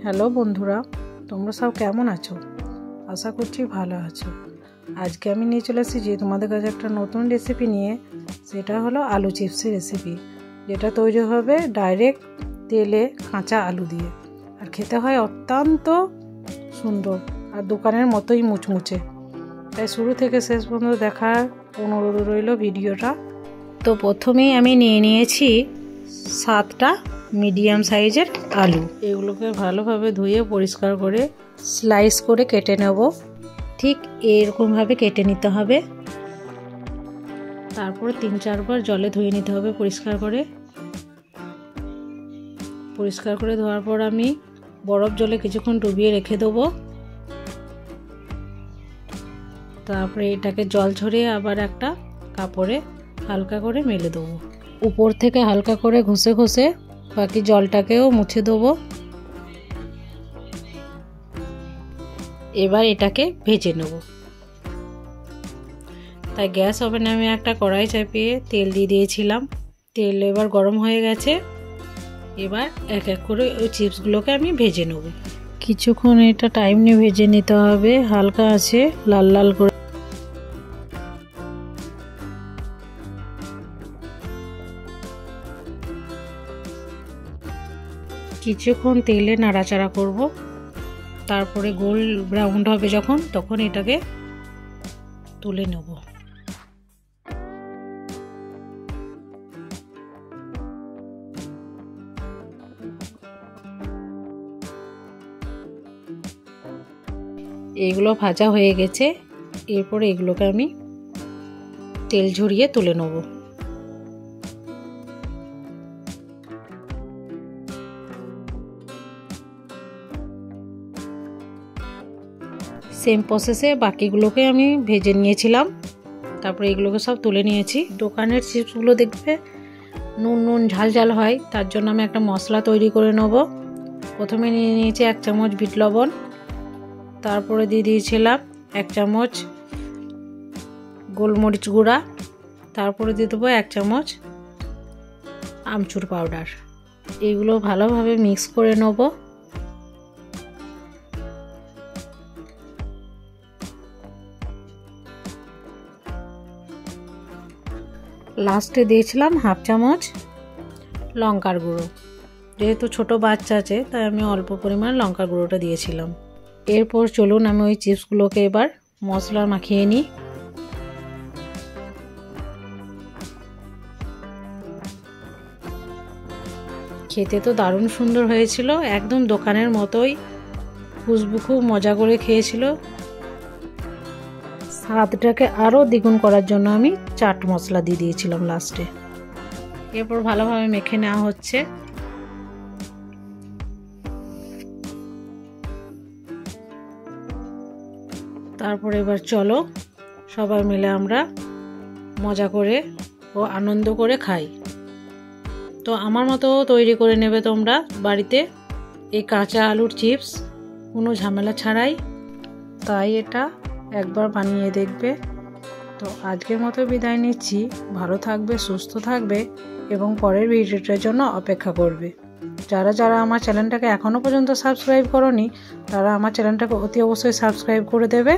Hello বন্ধুরা, তোমরা সব কেমন আছো? আশা করছি ভালো আছো। আজকে আমি নিয়ে চলে এসেছি তোমাদের কাছে একটা নতুন রেসিপি নিয়ে। সেটা হলো আলু চিপসের রেসিপি, যেটা তৈরি হবে ডাইরেক্ট তেলে কাঁচা আলু দিয়ে, আর খেতে হয় অত্যন্ত সুন্দর আর দোকানের মতোই মুচমুচে। তাই শুরু থেকে শেষ পর্যন্ত দেখার অনুরোধ রইল ভিডিওটা। তো প্রথমেই আমি নিয়ে নিয়েছি 7টা মিডিয়াম সাইজের আলু। এগুলোকে ভালোভাবে ধুয়ে পরিষ্কার করে স্লাইস করে কেটে নেব। ঠিক এরকমভাবে কেটে নিতে হবে। তারপর 3-4 বার জলে ধুয়ে নিতে হবে পরিষ্কার করে ধোয়ার পর আমি বরফ জলে কিছুক্ষণ ডুবিয়ে রেখে দেবো। তারপরে এটাকে জল ঝরিয়ে আবার একটা কাপড়ে হালকা করে মেলে দেবো। উপর থেকে হালকা করে ঘষে ঘষে বাকি জলটাকেও মুছে দেবো। এবার এটাকে ভেজে নেব। তাই গ্যাস ওভেনে আমি একটা কড়াই চাপিয়ে তেল দিয়ে দিয়েছিলাম। তেল এবার গরম হয়ে গেছে। এবার এক এক করে ওই চিপসগুলোকে আমি ভেজে নেব। কিছুক্ষণ এটা টাইম নিয়ে ভেজে নিতে হবে, হালকা আছে লাল লাল করে। কিছুক্ষণ তেলে নাড়াচাড়া করব। তারপরে গোল ব্রাউন হবে যখন, তখন এটাকে তুলে নেব। এগুলো ভাজা হয়ে গেছে। এরপরে এগুলোকে আমি তেল ঝরিয়ে তুলে নেব। সেম প্রসেসে বাকিগুলোকে আমি ভেজে নিয়েছিলাম। তারপরে এগুলোকে সব তুলে নিয়েছি। দোকানের চিপসগুলো দেখবে নুন ঝাল ঝাল হয়, তার জন্য আমি একটা মশলা তৈরি করে নেব। প্রথমে নিয়ে নিয়েছি 1 চামচ বিট লবণ। তারপরে দিয়ে দিয়েছিলাম 1 চামচ গোলমরিচ গুঁড়া। তারপরে দিয়ে দেবো 1 চামচ আমচুর পাউডার। এগুলো ভালোভাবে মিক্স করে নেব। লাস্টে দিয়েছিলাম 1/2 চামচ লঙ্কার গুঁড়ো। যেহেতু ছোট বাচ্চা আছে তাই আমি অল্প পরিমাণ লঙ্কার গুঁড়োটা দিয়েছিলাম। এরপর চলুন আমি ওই চিপসগুলোকে এবার মশলা মাখিয়ে নিই। খেতে তো দারুণ সুন্দর হয়েছিল, একদম দোকানের মতোই। খুশবু খুব মজা করে খেয়েছিল। স্বাদটাকে আরও দ্বিগুণ করার জন্য আমি চাট মশলা দিয়ে দিয়েছিলাম লাস্টে। এরপর ভালোভাবে মেখে নেওয়া হচ্ছে। তারপর এবার চলো সবাই মিলে আমরা মজা করে ও আনন্দ করে খাই। তো আমার মতো তৈরি করে নেবে তোমরা বাড়িতে এই কাঁচা আলুর চিপস, কোনো ঝামেলা ছাড়াই। তাই এটা একবার বানিয়ে দেখবে। তো আজকের মতো বিদায় নিচ্ছি। ভালো থাকবে, সুস্থ থাকবে এবং পরের ভিডিওটার জন্য অপেক্ষা করবে। যারা আমার চ্যানেলটাকে এখনও পর্যন্ত সাবস্ক্রাইব করোনি, তারা আমার চ্যানেলটাকে অতি অবশ্যই সাবস্ক্রাইব করে দেবে